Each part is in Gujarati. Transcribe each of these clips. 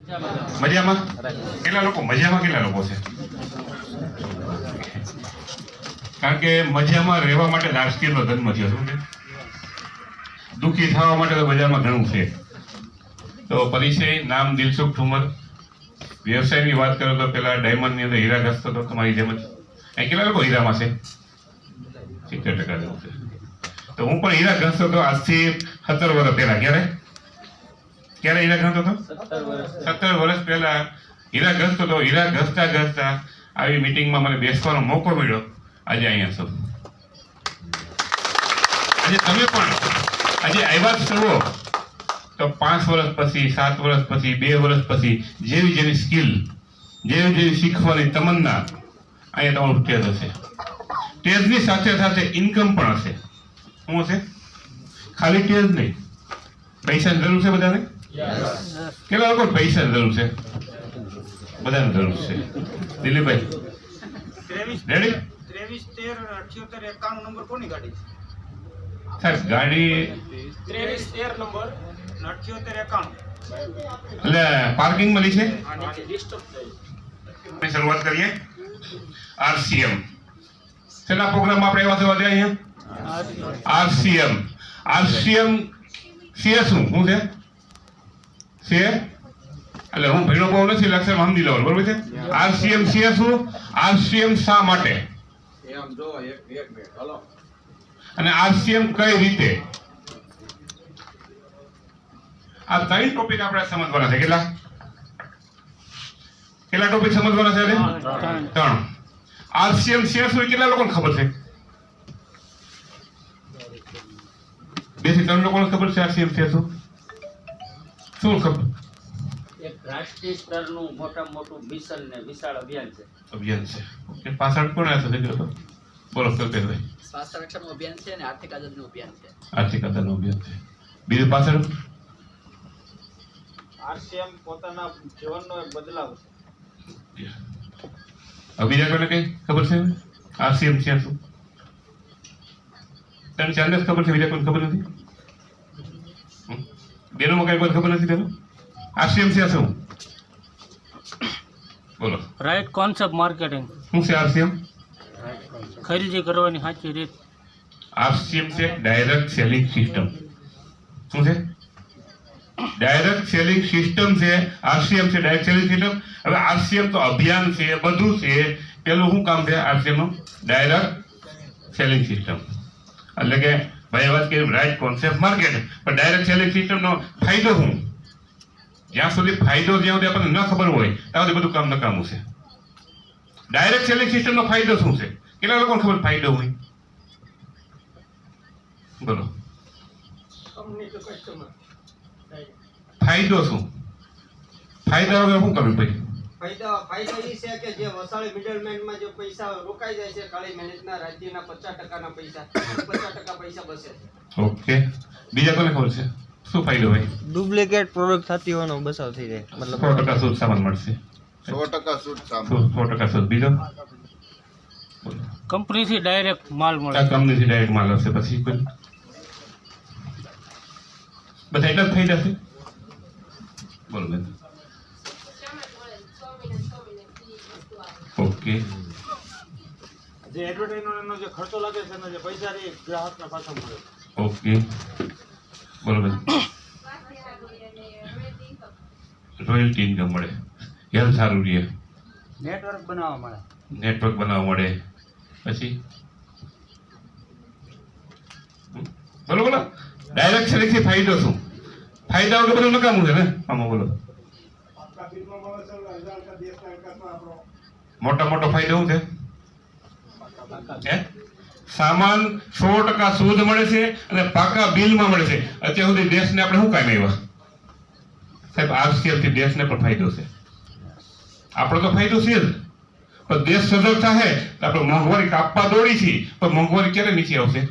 મજામાં કેટલા લોકો મજામાં કેટલા લોકો છે? કારણ કે મજામાં રહેવા માટે રાજકીયનો જન્મ થયો શું છે? દુઃખી થવા માટે તો બજારમાં ઘણું છે. તો પરિચય, નામ દિલસુખ ઠુમર. વ્યવસાયની વાત કરો તો પેલા ડાયમંડની અંદર હીરા ઘસતો હતો તમારી જેમ જ. અહીં કેટલા લોકો હીરામાં છે? 70% જેવું છે. તો હું પણ હીરા ઘસતો હતો આજથી 17 વર્ષ પહેલા. ક્યારે હીરા ઘસતો હતો? 17 વર્ષ પહેલા હીરા ઘસતો હતો. હીરા ઘસતા ઘસતા આવી મિટિંગમાં મને બેસવાનો મોકો મળ્યો. આજે અહીંયા છો. આજે તમે પણ આજે આવ્યા છો તો 5 વર્ષ પછી, 7 વર્ષ પછી, 2 વર્ષ પછી જેવી જેવી સ્કિલ, જેવી શીખવાની તમન્ના, અહીંયા તમારું સ્ટેજ હશે. સ્ટેજની સાથે સાથે ઇન્કમ પણ હશે. શું હશે? ખાલી સ્ટેજ નહીં. પૈસાની જરૂર છે બધાને? કેટલા લોકો પૈસાની જરૂર છે? બધાને જરૂર છે. દિલીપભાઈ રેડી? 23 13 78 91 નંબર કોની ગાડી? સાહેબ ગાડી 23 13 નંબર 78 91 એટલે પાર્કિંગ મળી છે. શરૂઆત કરીએ. RCM શેના પ્રોગ્રામ આપણે એવા થવા દે અહીંયા? RCM છે શું છે? છે એટલે હું ભેણો બહુ નથી લક્ષણ સમજી લેવાનું બરોબર છે. RCM છે શું? RCM શા માટે અને RCM કઈ રીતે? આ 3 ટોપિક આપણે સમજવાના છે. કેટલા ટોપિક સમજવાના છે? 3. RCM છે શું કેટલા લોકોને ખબર છે? 2 થી 3 લોકોને ખબર છે RCM છે શું? શું ખબર? એક રાષ્ટ્રીય સ્તરનું મોટામાં મોટું મિશન ને વિશાળ અભિયાન છે. ઓકે, પાછળ કોણ હશે તો બોલો કલ્પેશભાઈ. સ્વાસ્થ્ય રક્ષણનું અભિયાન છે અને આર્થિક આઝાદીનું અભિયાન છે. આર્થિક આઝાદીનું અભિયાન છે. બીજું પાછળ RCM પોતાના જીવનનો એક બદલાવ છે. બીજા કોઈને કઈ ખબર છે? RCM છે શું? તને ચાંદસ ખબર છે? બીજા કોઈને ખબર નથી? બેનોમાં કઈ કોઈ ખબર નથી? બેનો RCM છે શું? બોલો. Right concept marketing. શું છે RCM? ખરીદી કરવાની સાચી રીત. RCM છે ડાયરેક્ટ સેલિંગ સિસ્ટમ. શું છે? ડાયરેક્ટ સેલિંગ સિસ્ટમ છે. RCM છે ડાયરેક્ટ સેલિંગ સિસ્ટમ. હવે RCM તો અભિયાન છે, બધું છે. પેલું શું કામ છે RCM નું? Direct selling system. એટલે કે ભાઈ વાત કરી રાઈટ કોન્સેપ્ટ માર્કેટ, પણ ડાયરેક્ટ સેલિંગ સિસ્ટમ નો ફાયદો શું? જ્યાં સુધી ફાયદો જ્યાં સુધી આપણને ન ખબર હોય ત્યાં સુધી બધું કામ નકામું છે. ડાયરેક્ટ સેલિંગ સિસ્ટમ નો ફાયદો શું છે? કેટલા લોકોને ખબર ફાયદો હોય? બોલો. ફાયદો શું? ફાયદા વગર શું કરવું ભાઈ? ફાયદો એ છે કે જે વસાળી મિડલમેનમાં જે પૈસા રોકાઈ જાય છે કાળી મહેનતના રાજ્યના 50% પૈસા 50% પૈસા બસે છે. ઓકે, બીજા કોને ખબર છે શું ફાયદો હોય? ડુપ્લિકેટ પ્રોડક્ટ થતી હોવાનો બચાવ થઈ જાય. મતલબ 100% શુદ્ધ સામાન મળશે. 100% શુદ્ધ સામાન. 100% શુદ્ધ. બીજો કંપનીથી ડાયરેક્ટ માલ મળે. કંપનીથી ડાયરેક્ટ માલ હશે. પછી કોઈ બધા એટલા જ થઈ જશે. બોલો બેન. ઓકે, જે એડવર્ટાઇઝમેન્ટનો જે ખર્ચો લાગે છે અને જે પૈસા એ ગ્રાહકને પાછા મળે. ઓકે, બોલો બેન. રોયલ્ટી ઇન્કમ મળે. હેલ્થ સારું રહે. નેટવર્ક બનાવવા મળે. નેટવર્ક બનાવવા મળે. પછી બોલો બોલો. ડાયરેક્ટ સેલિંગથી ફાયદો શું? ફાયદા વગર બધું નકામું છે ને. આમાં બોલો. મોટો ફાયદો શું છે? સામાન 100% શુદ્ધ મળે છે અને પાકા બિલમાં મળે છે. અત્યાર સુધી દેશને આપણે શું કામ આવ્યા સાહેબ? RCM દેશને પણ ફાયદો છે. આપણો તો ફાયદો છે જ, પણ દેશ સજગ થાય તો આપણે મોંઘવારી કાપવા દોડી છીએ, પણ મોંઘવારી ક્યારે નીચે આવશે?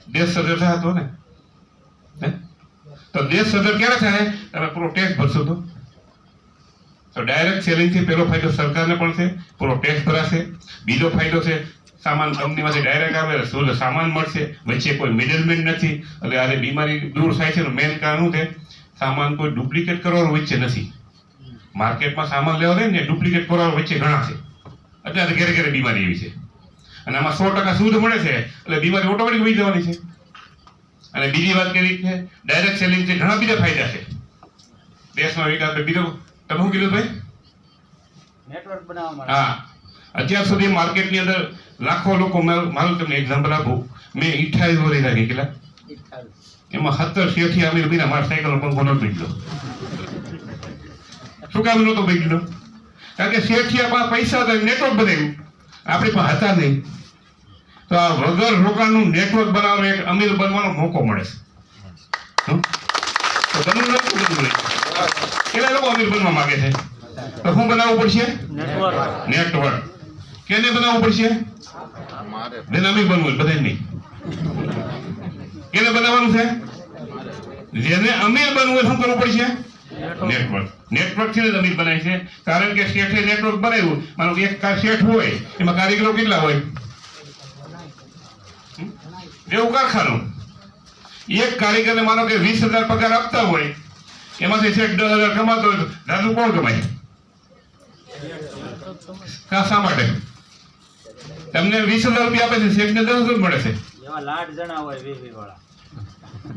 દેશ સજગ થાય તો ને. તો દેશ સજગ ક્યારે થાય? તમે પૂરો ટેક્સ ભરશો તો ડાયરેક્ટ સેલિંગ થી પેલો ફાયદો સરકારને પણ છે, પૂરો ટેક્સ ભરાશે. બીજો ફાયદો છે સામાન કંપનીમાંથી ડાયરેક્ટ આવે, શુદ્ધ સામાન મળશે, વચ્ચે કોઈ મિડલમેન નથી. એટલે આજે બીમારી દૂર થાય છે. મેન કારણ શું છે? સામાન કોઈ ડુપ્લિકેટ કરવાનું વચ્ચે નથી. માર્કેટમાં સામાન લેવા જાય ને ડુપ્લિકેટ કરાર વચ્ચે ઘણા છે. અત્યારે ઘરે ઘરે બીમારી એવી છે અને આમાં 100% શુદ્ધ મળે છે એટલે બીમારી ઓટોમેટિક વહી જવાની છે. અને બીજી વાત કરી છે ડાયરેક્ટ સેલિંગ છે, ઘણા બીજા ફાયદા છે દેશમાં વિકાસ. બીજો તમે શું કીધું ભાઈ? નેટવર્ક બનાવવા માટે. હા, અત્યાર સુધી માર્કેટની અંદર લાખો લોકો, મારું તમને એક્ઝામ્પલ આપું, મેં 28 વર્ષ લાગી કેટલા એમાં 17 શેઠિયા અમીર બન્યા, મારા સાયકલનો પંખો નહોતો બગડ્યો. શું કામ નહોતો બગડ્યો? કારણ કે શેઠિયા પાસે પૈસા હતા, નેટવર્ક બનાવ્યું, આપણી પાસે હતા નહીં. તો આ વગર રોકાણનું નેટવર્ક બનાવવાનો એક અમીર બનવાનો મોકો મળે છે. હમ? તો બનવું નથી બનવું. કેટલા લોકો અમીર બનવા માંગે છે? તો શું બનાવવું પડશે? નેટવર્ક. નેટવર્ક. કેને બનાવવું પડશે? મારે જેને અમીર બનવું હોય બધાય નહીં. કેને બનાવવાનું છે? જેને અમીર બનવું હોય શું કરવું પડશે? નેટવર્ક. નેટવર્ક થી જ અમીર બનાય છે. કારણ કે શેઠે નેટવર્ક બનાવ્યું, માનો એક શેઠ હોય એમાં કારીગરો કેટલા હોય? જેવું કારખાનું, એક કારીગરને માનો કે 20,000 પગાર આપતા હોય, એમાંથી શેઠ 10,000 કમાતો હોય, દાદુ કોણ કમાય? શા માટે? તમને 20,000 રૂપિયા આપે છે, શેઠને 10,000 મળે છે, એવા લાડ જણા હોય વીવી વાળા.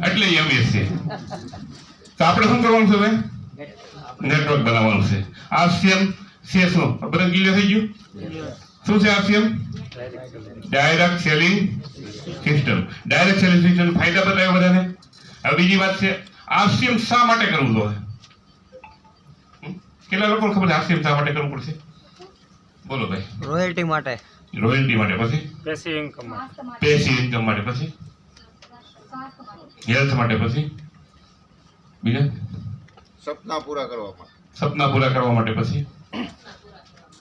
એટલે એ અમીર છે. તો આપણે શું કરવાનું છે હવે? નેટવર્ક બનાવવાનું છે. આરસીએમ છે શું? બરાબર ક્લિયર થઈ ગયું? શું છે RCM? Direct selling system. Direct selling system ફાયદા બતાવ્યા બધાને. હવે બીજી વાત છે, આરસીએમ શા માટે કરવું જોઈએ? કેટલા લોકોને ખબર છે આરસીએમ શા માટે કરવું પડશે? બોલો ભાઈ. રોયલ્ટી માટે. રોયલ્ટી માટે, પછી પેસિવ ઇન્કમ. પેસિવ ઇન્કમ માટે, પછી હેલ્થ માટે, પછી બીજા સપના પૂરા કરવા માટે. સપના પૂરા કરવા માટે, પછી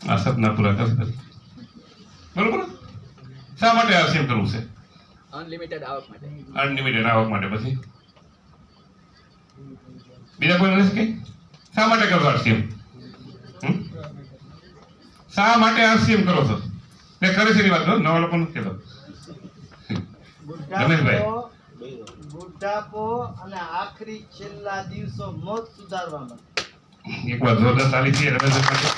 આ સપના પૂરા કરશે. બરોબર? શા માટે આરસીએમ કરવું છે? અનલિમિટેડ આવક માટે. અનલિમિટેડ આવક માટે, પછી બીજા કોઈ નથી કઈ? શા માટે કરો આરસીએમ? શા માટે આરસીએમ કરો છો? ને કરે છે એની વાત નવા લોકો નથી કહેતો. રમેશભાઈ, બુઢાપો અને આખરી છેલ્લા દિવસો મોત સુધારવા માટે. એક વાત જોરદાર ચાલી છે રમેશભાઈ માટે.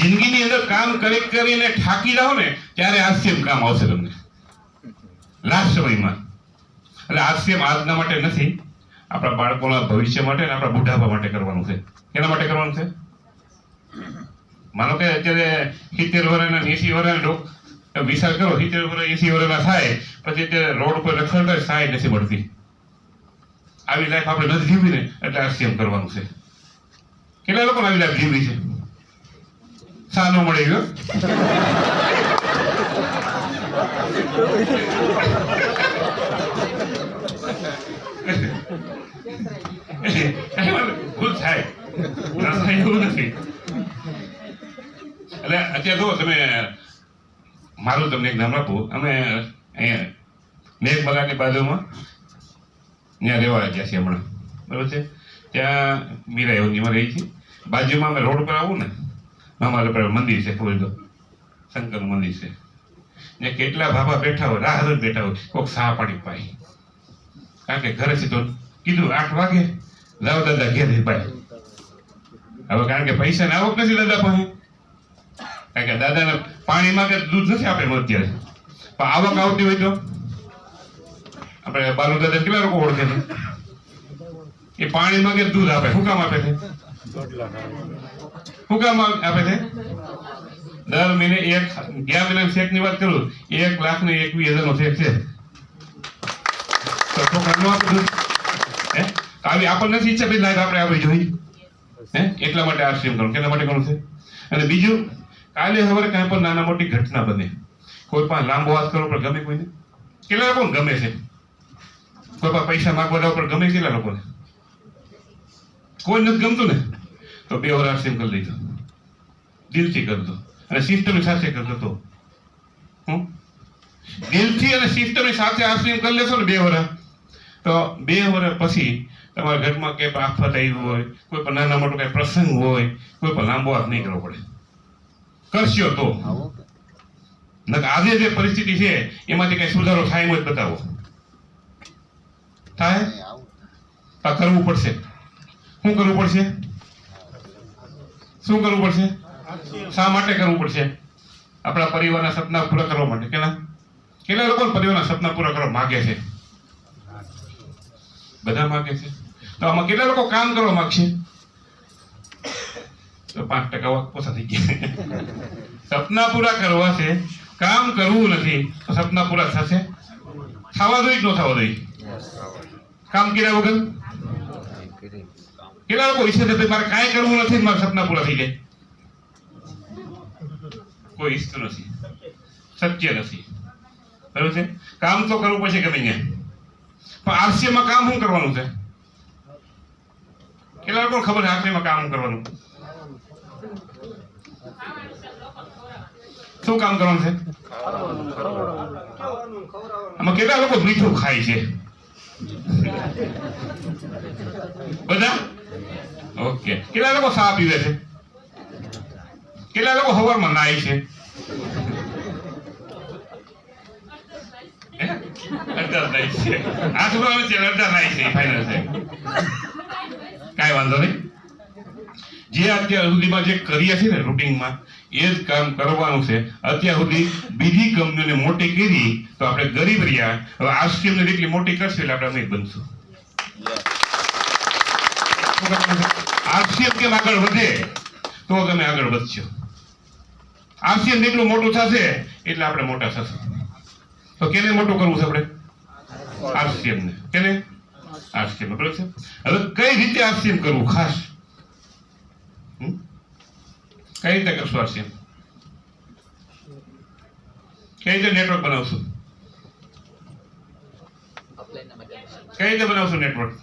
જિંદગીની અંદર કામ કરીને થાકી જાઓ ને ત્યારે આરસીએમ કામ આવશે તમને લાસ્ટ સમયમાં. એટલે આરસીએમ આજના માટે નથી, આપણા બાળકોના ભવિષ્ય માટે અને આપણા બુઢાપા માટે કરવાનું છે. કેના માટે કરવાનું છે? માનો કે અત્યારે 70 વર્ષના 80 વર્ષના વિચાર કરો, 70 વર્ષ 80 વર્ષના થાય પછી અત્યારે રોડ ઉપર રખડતા સહાય નથી મળતી. આવી લાઈફ આપણે નથી જીવવી ને એટલે આરસીએમ કરવાનું છે. કેટલા લોકોને આવી લાઈફ જીવવી છે? શા ન મળે ગયો? ભૂલ થાય, ન થાય એવું નથી. એટલે અત્યારે જો તમે, મારું તમને એક નામ આપું, અમે અહીંયા મેઘમલાની બાજુમાં ત્યાં રહેવા ગયા છીએ હમણાં, બરોબર છે? ત્યાં મીરા યોગીમાં રહી છે. બાજુમાં અમે રોડ પર આવું ને, અમારે પર મંદિર છે, ખબર તો શંકરનું મંદિર છે. ને કેટલા બાબા બેઠા હોય, રાહ જોઈને બેઠા હોય, કોઈક સા પાણી પાય. કારણ કે ઘરેથી તો કીધું 8 વાગે લાવ દાદા ઘેર પાય. હવે કારણ કે પૈસા ની આવક નથી દાદા પાસે, કારણ કે દાદાને પાણી માંગે દૂધ નથી આપે અત્યારે, પણ આવક આવતી હોય તો આપણે બાલુ દાદા કેટલા લોકો ઓળખે છે? એ પાણી માંગે દૂધ આપે. શું કામ આપે છે? શું કામ આપે છે? દર મહિને ગયા મહિના ચેક ની વાત કરું, 1,21,000 ચેક છે. તો છોકરાનું આપે દૂધ. આવી આપણને નથી ઈચ્છા ભાઈ આપણે આપણે જોઈ એટલા માટે આરસીએમ કરવું. કેના માટે કરવું છે? અને બીજું, કાલે સવારે કાંઈ પણ નાના મોટી ઘટના બને, કોઈ પણ લાંબો વાત કરો પણ ગમે કોઈને? કેટલા લોકોને ગમે છે? કોઈ પણ પૈસા માંગવા જાવ પણ ગમે કેટલા લોકોને? કોઈ નથી ગમતું ને, તો 2 વાર આરસીએમ કરી લીધો, દિલથી કરતો અને સિસ્ટમની સાથે કરતો. તો હું દિલથી અને સિસ્ટમની સાથે આરસીએમ કરી લેશો ને 2 વાર, તો 2 વર્ષ પછી તમારા ઘરમાં કંઈ આફત આવી હોય, કોઈ પણ નાના મોટો કઈ પ્રસંગ હોય, કોઈ પણ લાંબો વાત નહીં કરવો પડે. કરશો તો આજે જે પરિસ્થિતિ છે એમાંથી કઈ સુધારો થાય એમ જ બતાવો. થાય? કરવું પડશે. શું કરવું પડશે? શું કરવું પડશે? શા માટે કરવું પડશે? આપણા પરિવારના સપના પૂરા કરવા માટે. કેટલા લોકો પરિવારના સપના પૂરા કરવા માંગે છે? બધા માંગે છે. તો આમાં કેટલા લોકો કામ કરવા માંગશે? તો 5% ઓછા થઈ ગયા. સપના પૂરા કરવા છે, કામ કરવું નથી, તો સપના પૂરા થશે? થવા જોઈએ કે ન થવા જોઈએ? કામ કર્યા વગર કેટલા લોકો ઈચ્છે છે મારે કાંઈ કરવું નથી, મારા સપના પૂરા થઈ જાય? કોઈ ઈચ્છતું નથી, શક્ય નથી. બરાબર છે? કામ તો કરવું પડશે ગમે ત્યાં. પણ આરસીએમાં કામ શું કરવાનું છે? કેટલા લોકો ખબર છે આરસીએમાં કામ કરવાનું? શું કામ કરવાનું છે? આમાં કેટલા લોકો મીઠું ખાય છે? બધા? ઓકે. કેટલા લોકો ચા પીવે છે? કેટલા લોકો સવારમાં નાય છે? અડધા નાય છે. આ છોકરાઓ છે અડધા નાય છે, ફાઇનલ છે. કાંઈ વાંધો નહીં. જે અત્યાર સુધીમાં જે કરીએ છે ને રૂટિનમાં, એ જ કામ કરવાનું છે. અત્યાર સુધી બીજી કંપનીઓને મોટી કરી તો આપણે ગરીબ રહ્યા. હવે આરસીએમને જેટલી મોટી કરશે એટલે આપણે અમીર બનશું. આરસીએમ કેમ આગળ વધે તો તમે આગળ વધશો. આરસીએમ જેટલું મોટું થશે એટલે આપણે મોટા થશું. તો કેને મોટું કરવું છે આપણે? આરસીએમ ને. કેને? આરસીએમ. બરાબર છે. હવે કઈ રીતે આરસીએમ કરવું ખાસ? કઈ રીતે કરશું આરસીએમ? કઈ રીતે નેટવર્ક બનાવશું? કઈ રીતે બનાવશું નેટવર્ક?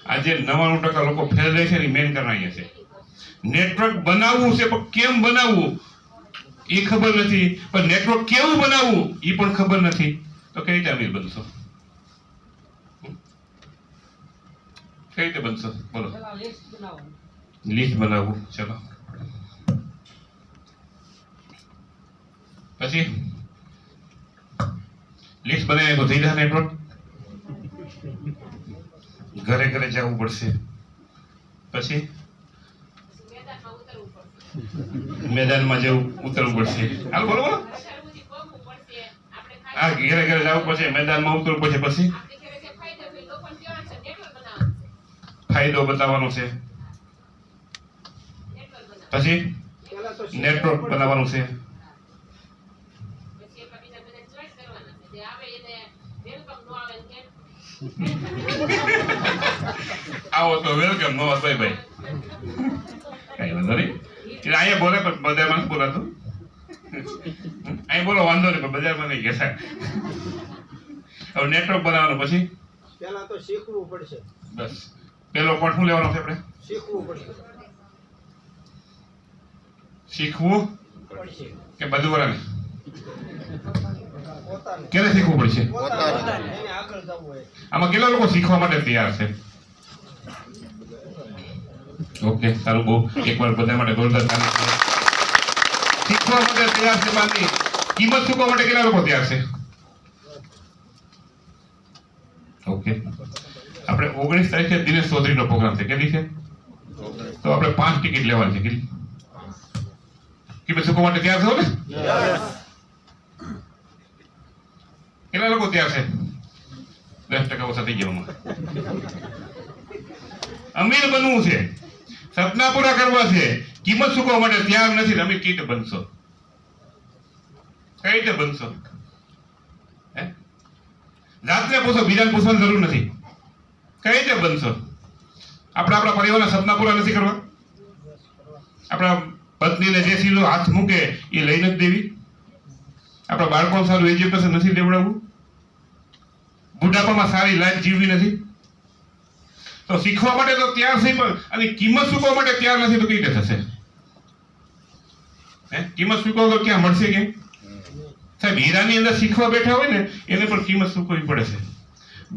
આજે 99% લોકો ફેલ રહે છે ને મેન કારણ અહીંયા છે. નેટવર્ક બનાવવું છે પણ કેમ બનાવવું એ ખબર નથી, પણ નેટવર્ક કેવું બનાવવું એ પણ ખબર નથી. તો કઈ રીતે અમીર બનશો? કઈ રીતે બનશો? બોલો. લિસ્ટ બનાવવું. ચલો પછી લિસ્ટ બનાવીએ તો થઈ જશે નેટવર્ક. ઘરે ઘરે જવું પડશે. પછી મેદાનમાં જવું ઉતરવું પડશે. હાલ બોલો બોલો. હા, ઘરે ઘરે જવું પડશે, મેદાનમાં ઉતરવું પડશે. પછી ફાયદો બતાવવાનો છે. પછી નેટવર્ક બનાવવાનું છે. આવો તો વેલકમ, નો બાય બાય. કઈ વાંધો નહીં. અહીંયા બોલે પણ બજારમાં નથી બોલાતું. અહીં બોલો વાંધો નહીં, પણ બજારમાં નહીં કહેતા. હવે નેટવર્ક બનાવવાનું. પછી પહેલા તો શીખવું પડશે. બસ પેલો પણ શું લેવાનો છે આપણે? શીખવું પડશે. શીખવું પડશે. કે બધું વરાને? પોતાને. ક્યારે શીખવું પડશે? પોતાને. એને આગળ જવું હોય. આમાં કેટલા લોકો શીખવા માટે તૈયાર છે? ઓકે, સારું. બહુ એકવાર બધા માટે જોરદાર તાળી. શીખવા માટે તૈયાર છે. બાકી કિંમત ચૂકવવા માટે કેટલા લોકો તૈયાર છે? ઓકે. આપણે 19 તારીખે દિનેશ ચૌધરીનો પ્રોગ્રામ છે. કેટલી છે? તો આપણે 5 ટિકિટ લેવાની છે. કેટલી કિંમત ચૂકવવા માટે તૈયાર છો ને? કેટલા લોકો તૈયાર છે? 10% ઓછા થઈ ગયા. અમીર બનવું છે, સપના પૂરા કરવા છે, કિંમત ચૂકવવા માટે તૈયાર નથી. અમીર કઈ રીતે બનશો? કઈ રીતે બનશો? જાતને પૂછો, બીજાને પૂછવાની જરૂર નથી. કઈ રીતે બનશો? આપણે આપણા પરિવારના સપના પૂરા નથી કરવા? આપણા પત્નીને જે સીધો હાથ મૂકે એ લઈને જ દેવી? આપણા બાળકોને સારું એજ્યુકેશન નથી દેવડાવવું? બુઢાપામાં સારી લાઈફ જીવવી નથી? તો શીખવા માટે તો તૈયાર છે, પણ અને કિંમત ચૂકવવા માટે તૈયાર નથી. તો કઈ રીતે થશે? કિંમત ચૂકવો તો ક્યાં મળશે? કે સાહેબ હીરાની અંદર શીખવા બેઠા હોય ને એને પણ કિંમત ચૂકવવી પડે છે.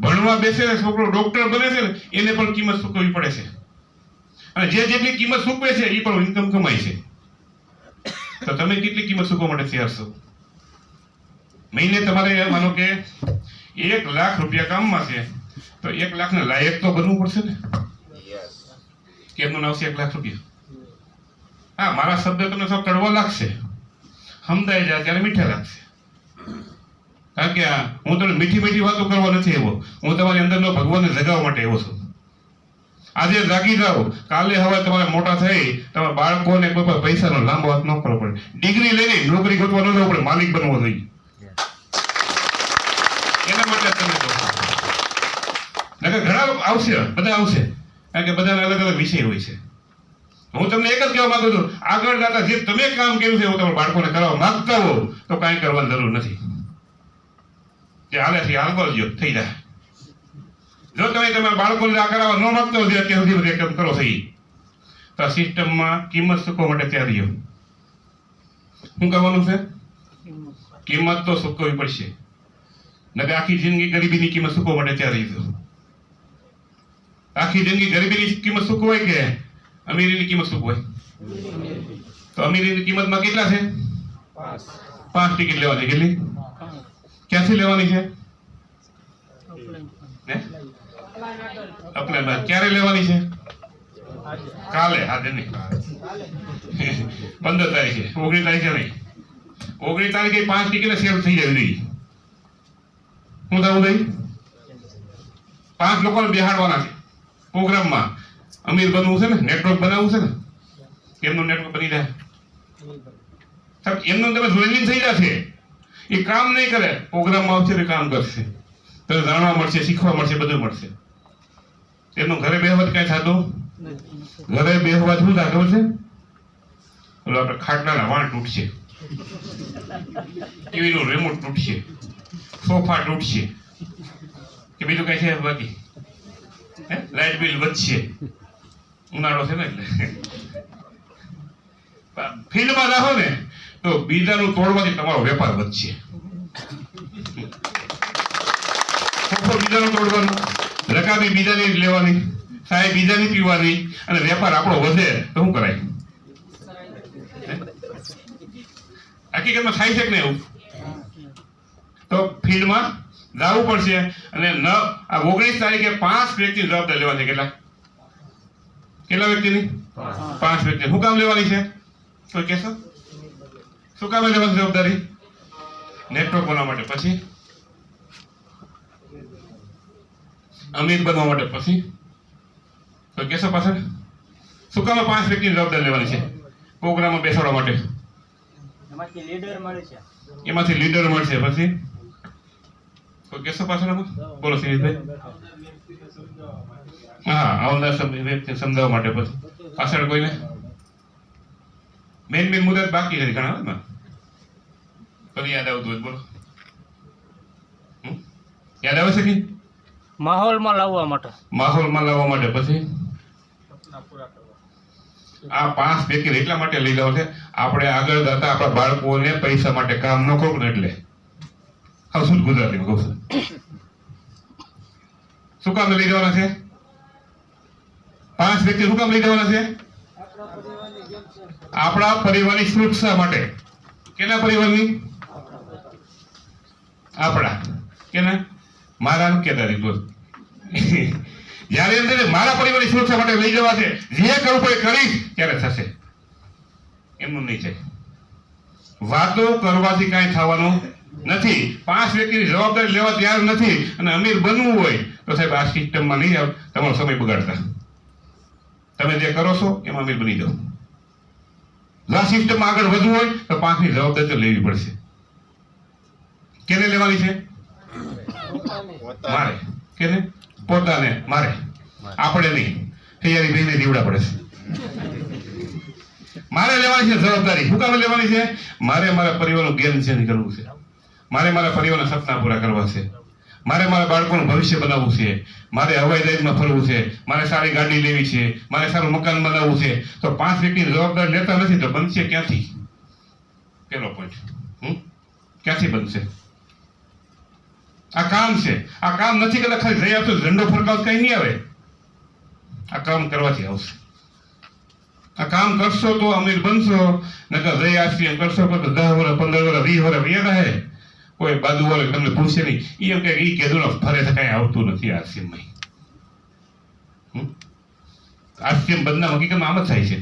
ભણવા બેસે ને છોકરો ડોક્ટર બને છે ને એને પણ કિંમત ચૂકવવી પડે છે. અને જે જેટલી કિંમત ચૂકવે છે એ પણ ઇન્કમ કમાય છે. તો તમે કેટલી કિંમત ચૂકવવા માટે તૈયાર છો? મહિને તમારે માનો કે 1 લાખ રૂપિયા કામમાં છે તો 1 લાખને લાયક તો બનવું પડશે ને? કેમનું આવશે 1 લાખ રૂપિયા? હા, મારા શબ્દ તમને થોડો કડવો લાગશે, સમજાઈ જાય ત્યારે મીઠા લાગશે. કારણ કે હું તમને મીઠી મીઠી વાતો કરવા નથી આવ્યો, હું તમારી અંદરનો ભગવાનને જગાવવા માટે આવ્યો છું. આજે જાગી જાઓ, કાલે હવે તમારે મોટા થઈ તમારા બાળકોને કોઈ પણ પૈસાનો લાંબો હાથ ન કરવો પડે. ડિગ્રી લઈને નોકરી ગોતવા ન જવું પડે, માલિક બનવો જોઈએ. એના માટે તમે નકર ઘણા આવશે, બધા આવશે, કારણ કે બધાના અલગ અલગ વિષય હોય છે. હું તમને એક જ કહેવા માંગુ છું, આગળ જતા જે તમે કામ કર્યું છે એવું તમારા બાળકોને કરવા માંગતા હો તો કાંઈ કરવાની જરૂર નથી. જે હાલે છે હાલ કરજો, થઈ જાય. જો તમે તમારા બાળકોને આ કરાવવા ન માંગતા હો, અત્યાર સુધી બધે કામ કરો થઈ તો આ સિસ્ટમમાં કિંમત ચૂકવવા માટે તૈયાર રહ્યો. શું કરવાનું છે? કિંમત તો ચૂકવવી પડશે, નકર આખી જિંદગી ગરીબીની કિંમત ચૂકવવા માટે તૈયાર રહીશું. આખી જિંદગી ગરીબીની કિંમત ચૂકવાય કે અમીરીની કિંમત ચૂકવાય? તો અમીરીની કિંમતમાં કેટલા છે? 5 ટિકિટ લેવાની. કેટલી? ક્યાંથી લેવાની છે? અપ્લાયમાં. ક્યારે લેવાની છે? કાલે. આજે નહીં, 15 તારીખે. 19 તારીખે નહીં, 19 તારીખે 5 ટિકિટ સેલ થઈ જવી જોઈએ. શું થવું જોઈએ? 5 લોકોને બેહાડવાના છે પ્રોગ્રામમાં. અમીર બનવું છે ને, નેટવર્ક બનાવવું છે ને, એમનું નેટવર્ક બની જાય. એમનું તમે જોઈનિંગ થઈ જશે, એ કામ નહીં કરે, પ્રોગ્રામમાં આવશે તો કામ કરશે, તમને જાણવા મળશે, શીખવા મળશે, બધું મળશે. એમનું ઘરે બેહવાથી કાંઈ થતું? ઘરે બેહવાથી શું થાય ખબર છે? ઓલો આપણે ખાટલાના વાણ તૂટશે, ટીવીનું રિમોટ તૂટશે, સોફા તૂટશે, કે બીજું કઈ છે બાકી? લાઇટ બિલ વધશે, ઉનાળો છે ને એટલે. ફિલ્ડમાં રહો ને તો બીજાનું તોડવાથી તમારો વેપાર વધશે. બીજાનું તોડવાનું, રકાબી બીજાની લેવાની, સાહેબ બીજાની પીવાની, અને વેપાર આપણો વધે તો શું કરાય? હકીકતમાં થાય છે કે નહીં એવું? તો ફિલ્ડમાં જવું પડશે. અને આ 19 તારીખે 5 વ્યક્તિની જવાબદારી લેવાની છે. કેટલા વ્યક્તિની? 5 વ્યક્તિ. શું કામ લેવાની છે? કોઈ કહેશો? શું કામ લેવાની જવાબદારી? નેટવર્ક બનાવવા માટે. પછી અમીર બનવા માટે. પછી કોઈ કહેશો પાછળ? શું કામ 5 વ્યક્તિની જવાબદારી લેવાની છે? પ્રોગ્રામમાં બેસાડવા માટે. એમાંથી લીડર મળશે. પછી કોઈ કહેશો પાછળ? બોલો સિરીજભાઈ. હા, આવનાર વ્યક્તિ સમજાવવા માટે. પછી પાછળ કોઈને મેન મુદ્દા બાકી છે ઘણા, પછી યાદ આવતું હોય? બોલો, યાદ આવે છે કે? માહોલમાં લાવવા માટે. માહોલમાં લાવવા માટે. પછી આ 5 વ્યક્તિ એટલા માટે લઈ જવા છે, આપણે આગળ જતા આપણા બાળકોને પૈસા માટે કામ ન કરવું ને એટલે. હા, શું ગુજરાતીમાં કહું છું? શું કામ લઈ જવાના છે? 5 વ્યક્તિ શું કામ લઈ જવાના છે? આપણા પરિવારની સુરક્ષા માટે. કેના પરિવારની? આપણા. કેના? મારા કેતા જયારે એમ મારા પરિવારની સુરક્ષા માટે લઈ જવા છે, જે કરવું પડે કરીશ ત્યારે થશે, એમનું નહીં થાય. વાતો કરવાથી કાંઈ થવાનું નથી. 5 વ્યક્તિની જવાબદારી લેવા તૈયાર નથી અને અમીર બનવું હોય તો સાહેબ આ સિસ્ટમમાં નહીં આવ, તમારો સમય બગાડતા. તમે જે કરો છો એમાં અમીર બની જાઓ. આ સિસ્ટમમાં આગળ વધવું હોય તો 5ની જવાબદારી તો લેવી પડશે. કેને લેવાની છે? મારે. કેને? પોતાને. મારે. આપણે નહીં, તૈયારી ભાઈને દીવડા પડે છે. મારે લેવાની છે જવાબદારી. શું કામ લેવાની છે? મારે મારા પરિવારનું જ્ઞાન ચેન્જ કરવું છે, મારે મારા પરિવારના સપના પૂરા કરવા છે, મારે મારા બાળકોનું ભવિષ્ય બનાવવું છે, મારે હવાઈ જહાજમાં ફરવું છે, મારે સારી ગાડી લેવી છે, મારે સારું મકાન બનાવવું છે. તો 5 વ્યક્તિની જવાબદારી લેતા નથી તો બનશે ક્યાંથી? પેલો પોઈન્ટ. ક્યાંથી બનશે? આ કામ છે. આ કામ નથી કરતા ખાલી જઈ આવતો ઝંડો ફરકાવ કઈ નહીં આવે. આ કામ કરવાથી આવશે. આ કામ કરશો તો અમીર બનશો, નકર જઈ આવશે એમ કરશો તો 10 વર્ષ 15 વર્ષ 20 વર્ષ વ્યા રહે. કોઈ બાજુ વાળો તમને પૂછશે નહીં. એમ કે ઈ કીધું ફરે તો કઈ આવતું નથી આ સીમમાં. આરસીએમ બદનામ હકીકતમાં આમ જ થાય છે.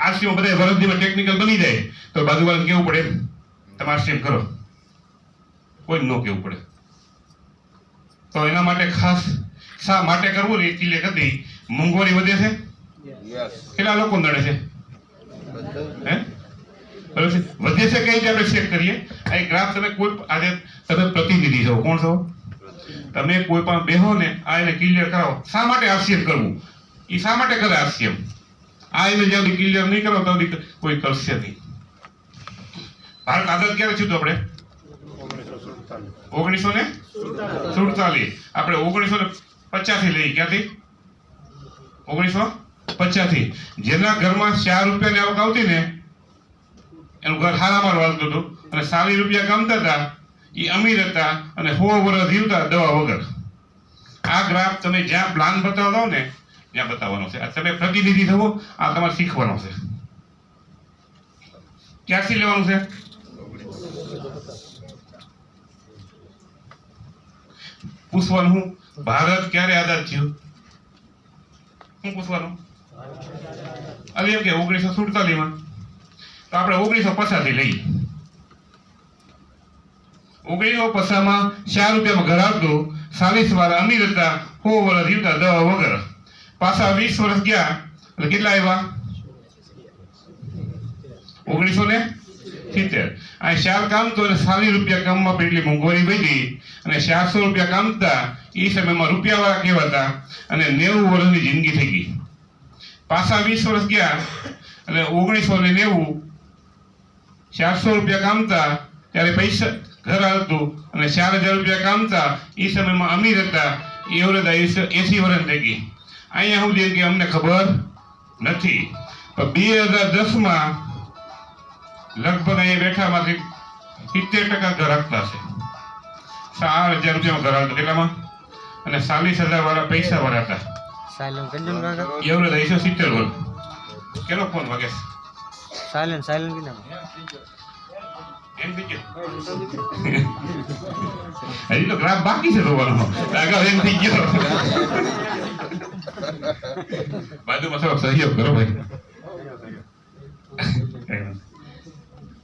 આરસીએમ બધા વરસદીમાં ટેકનિકલ બની જાય તો બાજુવાળાને કેવું પડે તમે આરસીએમ કરો, કોઈ ન કેવું પડે. તો એના માટે ખાસ શા માટે કરવું ને એટલી હતી. મોંઘવારી વધે છે, યસ કેટલા લોકો નડે છે હે બરાબર છે, વધે છે કઈ રીતે આપણે ચેક કરીએ. આ એક ગ્રાફ તમે કોઈ આજે તમે પ્રતિનિધિ છો, કોણ છો તમે, કોઈ પણ બેહો ને આ એને ક્લિયર કરાવો શા માટે આરસીએમ કરવું, એ શા માટે કરે આરસીએમ, આ એને જ્યાં સુધી ક્લિયર નહીં કરો ત્યાં સુધી કોઈ કરશે નહીં. ભારત આઝાદ ક્યારે થયું હતું આપણે 1947. આપણે 1950 લઈ ક્યાંથી 1950. જેના ઘરમાં 4 રૂપિયાની આવક આવતી ને એનું ઘર હારામાં વાળતું હતું અને 40 રૂપિયા કમાતા હતા, એ અમીર હતા અને 100 વર્ષ જીવતા દવા વગર. આ ગ્રાફ તમે જ્યાં પ્લાન બતાવતા હો ને ત્યાં બતાવવાનો છે. આ તમે પ્રતિનિધિ થવો, આ તમારે શીખવાનો છે. ક્યાંથી લેવાનું છે? પૂછવાનું હું ભારત ક્યારે આઝાદ થયું, શું પૂછવાનું? અલી એમ કે 1947 તો આપણે 1950 થી લઈએ. 1950 4 રૂપિયામાં ઘર આવતું, 40 વાર અમીર હતા, 100 વર્ષ જીવતા દવા વગર. પાછા 20 વર્ષ ગયા એટલે કેટલા આવ્યા? 1970. આ 4 કામ તો 40 રૂપિયા કામમાં પણ એટલી મોંઘવારી વધી અને 400 રૂપિયા કામતા એ સમયમાં રૂપિયાવાળા કહેવાતા અને 90 વર્ષની જિંદગી થઈ ગઈ. પાછા 20 વર્ષ ગયા એટલે 1990 400 રૂપિયા કામતા ત્યારે પૈસા ઘર આવતું અને 4000 રૂપિયા કામતા એ સમયમાં અમીર હતા, એવરેજ 80 વર્ષ થઈ ગઈ. અહીંયા સુધી કે અમને ખબર નથી. પણ 2010 લગભગ અહીંયા બેઠામાંથી 70% ઘર આપતા છે. 4000 રૂપિયામાં ઘર આવતું કેટલામાં અને 40,000 વાળા પૈસા વાળા હતા. સાયલન્ટ કરજો ને કાકા. એવરેજ 170 વર્ષ. કેનો ફોન વાગે છે? સાયલન્ટ કીધા. એમ થઈ ગયો હજી તો ગ્રાફ બાકી છે જોવાનો. આગળ એમ થઈ ગયો. બાજુમાં થોડો સહયોગ કરો ભાઈ.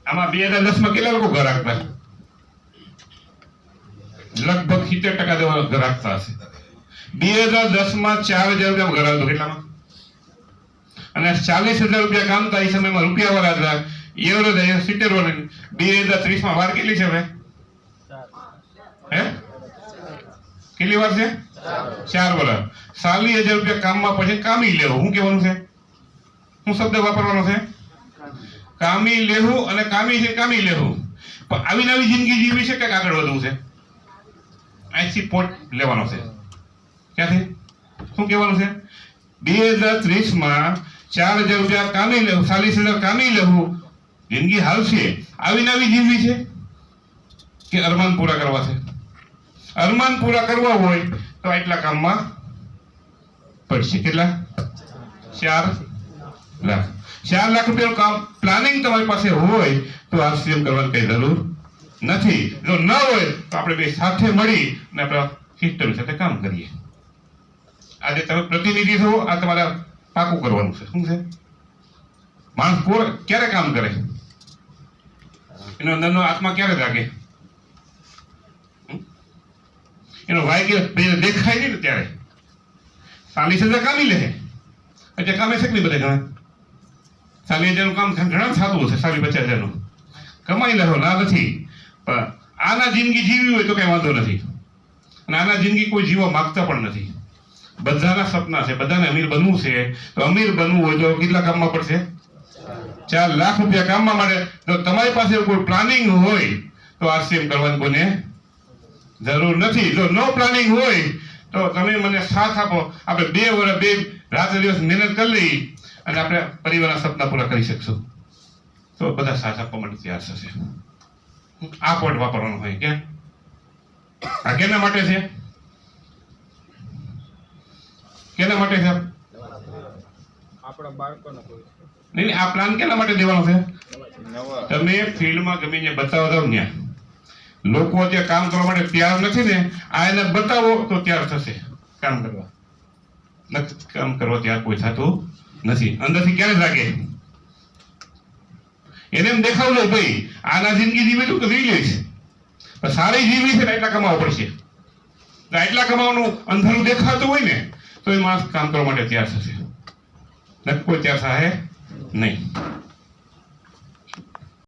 આમાં 2010 કેટલા લોકો ઘર રાખતા? લગભગ 70% જેવા ઘર રાખતા હશે. 2010 4000 રૂપિયા ઘર આવતું કેટલામાં અને 40,000 રૂપિયા કામતા એ સમયમાં રૂપિયા વાળા હતા, એવરેજ 70 વર્ષ. 2030 વાર કેટલી છે હવે? હે કેટલી વાર છે? 4 વર્ષ. 40,000 રૂપિયા કામમાં પછી કામી લેવું, શું કહેવાનું છે? શું શબ્દ વાપરવાનો છે? કામી લેવું અને કામી છે કામી લેવું. પણ આવી નવી જિંદગી જીવી છે કે આગળ વધવું છે? અહીંથી પોટ લેવાનો છે. ક્યાંથી શું કહેવાનું છે? 2030 4,000 રૂપિયા કામી લેવું, 40,000 કામી લેવું, જિંદગી હાલશે. આવી નવી જીવવી છે કે અરમાન પૂરા કરવા છે? અરમાન પૂરા કરવા હોય તો આટલા કામમાં પડશે. કેટલા? 4 લાખ. 4 લાખ રૂપિયાનું કામ પ્લાનિંગ તમારી પાસે હોય તો આરસીએમ કરવાની કઈ જરૂર નથી. જો ન હોય તો આપણે બે સાથે મળી અને આપણા સિસ્ટમ સાથે કામ કરીએ. આજે તમે પ્રતિનિધિ છો, આ તમારા પાકું કરવાનું છે. શું છે? માણસ ક્યારે કામ કરે? એનો અંદરનો આત્મા ક્યારે જાગે? એનો વાય દેખાય નહીં ને ત્યારે 40,000 કામી લે. એટલે કામે છે કે નહીં? બધા ઘણા 40,000 નું કામ ઘણા થતું હશે. 50,000 નું કમાઈ લેવો ના નથી, પણ આના જિંદગી જીવવી હોય તો કઈ વાંધો નથી. અને આના જિંદગી કોઈ જીવવા માંગતા પણ નથી. બધાના સપના છે, બધાને અમીર બનવું છે. તો અમીર બનવું હોય તો કેટલા કામમાં પડશે? 4 લાખ રૂપિયા કામમાં માટે. જો તમારી પાસે કોઈ પ્લાનિંગ હોય તો આરસીએમ કરવાની કોઈને જરૂર નથી. જો નો પ્લાનિંગ હોય તો તમે મને સાથ આપો, આપણે 2 વર્ષ 2 રાત દિવસ મહેનત કરી લઈ અને આપણે પરિવારના સપના પૂરા કરી શકશું. તો બધા સાથ આપવા માટે તૈયાર થશે. આ પોઈન્ટ વાપરવાનો હોય. ક્યાં? આ કેના માટે છે? કેના માટે છે? આપણા બાળકોનો નહીં, આ પ્લાન કેના માટે દેવાનો છે? નવા તમે ફિલ્ડમાં ગમે ત્યાં બતાવો દો ત્યાં લોકો ત્યાં કામ કરવા માટે તૈયાર નથી ને, આ એને બતાવો તો તૈયાર થશે કામ કરવા. નક્કી કામ કરવા ત્યાં કોઈ થતું નથી. અંદરથી ક્યારે જાગે? એને એમ દેખાવ લે ભાઈ આના જિંદગી જીવે તો જીવી લઈશ, પણ સારી જીવી છે ને એટલા કમાવા પડશે. એટલા કમાવાનું અંધારું દેખાતું હોય ને તો એ માણસ કામ કરવા માટે તૈયાર થશે, નક્કી કોઈ તૈયાર થાય નહીં.